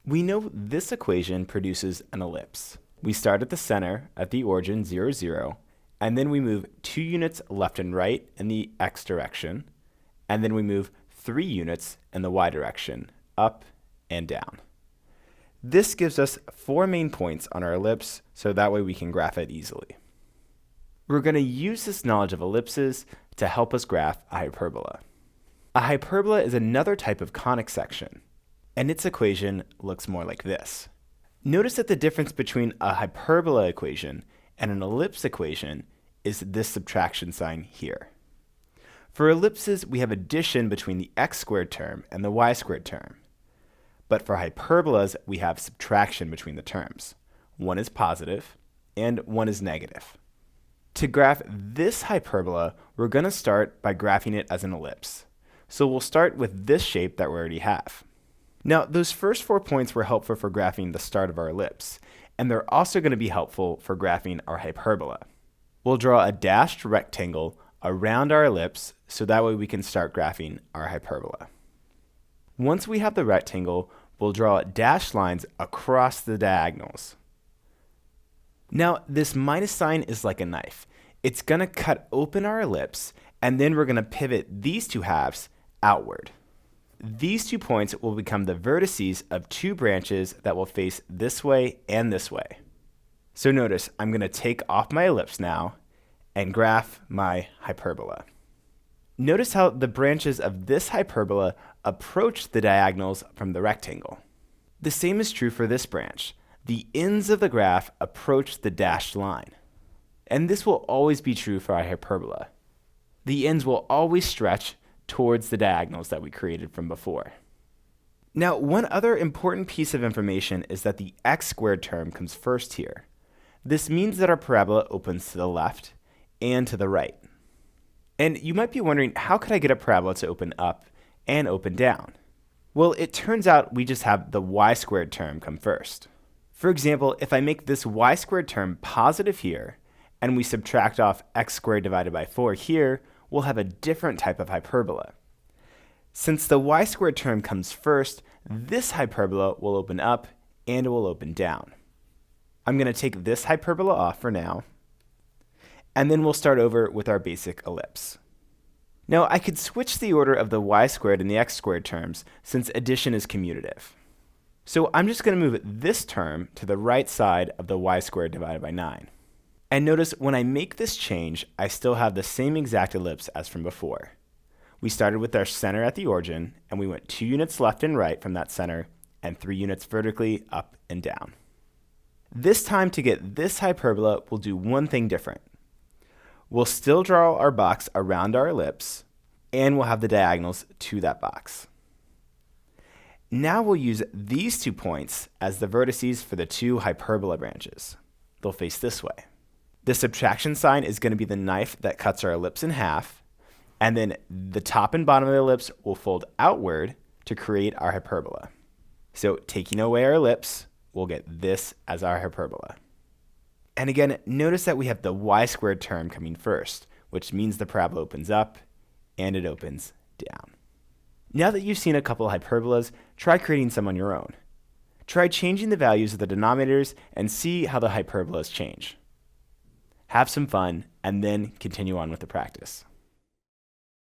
We know this equation produces an ellipse. We start at the center at the origin 0, 0, and then we move 2 units left and right in the x direction, and then we move 3 units in the y direction, up and down. This gives us 4 main points on our ellipse, so that way we can graph it easily. We're going to use this knowledge of ellipses to help us graph a hyperbola. A hyperbola is another type of conic section, and its equation looks more like this. Notice that the difference between a hyperbola equation and an ellipse equation is this subtraction sign here. For ellipses, we have addition between the x squared term and the y squared term. But for hyperbolas, we have subtraction between the terms. One is positive and one is negative. To graph this hyperbola, we're going to start by graphing it as an ellipse. So we'll start with this shape that we already have. Now, those first 4 points were helpful for graphing the start of our ellipse, and they're also going to be helpful for graphing our hyperbola. We'll draw a dashed rectangle around our ellipse so that way we can start graphing our hyperbola. Once we have the rectangle, we'll draw dashed lines across the diagonals. Now, this minus sign is like a knife. It's going to cut open our ellipse, and then we're going to pivot these two halves outward. These 2 points will become the vertices of 2 branches that will face this way and this way. So notice, I'm going to take off my ellipse now and graph my hyperbola. Notice how the branches of this hyperbola approach the diagonals from the rectangle. The same is true for this branch. The ends of the graph approach the dashed line. And this will always be true for our hyperbola. The ends will always stretch towards the diagonals that we created from before. Now, one other important piece of information is that the x squared term comes first here. This means that our parabola opens to the left and to the right. And you might be wondering, how could I get a parabola to open up and open down? Well, it turns out we just have the y squared term come first. For example, if I make this y squared term positive here, and we subtract off x squared divided by 4 here, we'll have a different type of hyperbola. Since the y squared term comes first, this hyperbola will open up and it will open down. I'm going to take this hyperbola off for now, and then we'll start over with our basic ellipse. Now, I could switch the order of the y squared and the x squared terms since addition is commutative. So I'm just going to move this term to the right side of the y squared divided by 9. And notice when I make this change, I still have the same exact ellipse as from before. We started with our center at the origin, and we went 2 units left and right from that center, and 3 units vertically up and down. This time, to get this hyperbola, we'll do one thing different. We'll still draw our box around our ellipse, and we'll have the diagonals to that box. Now we'll use these 2 points as the vertices for the 2 hyperbola branches. They'll face this way. The subtraction sign is going to be the knife that cuts our ellipse in half, and then the top and bottom of the ellipse will fold outward to create our hyperbola. So taking away our ellipse, we'll get this as our hyperbola. And again, notice that we have the y squared term coming first, which means the parabola opens up and it opens down. Now that you've seen a couple hyperbolas, try creating some on your own. Try changing the values of the denominators and see how the hyperbolas change. Have some fun, and then continue on with the practice.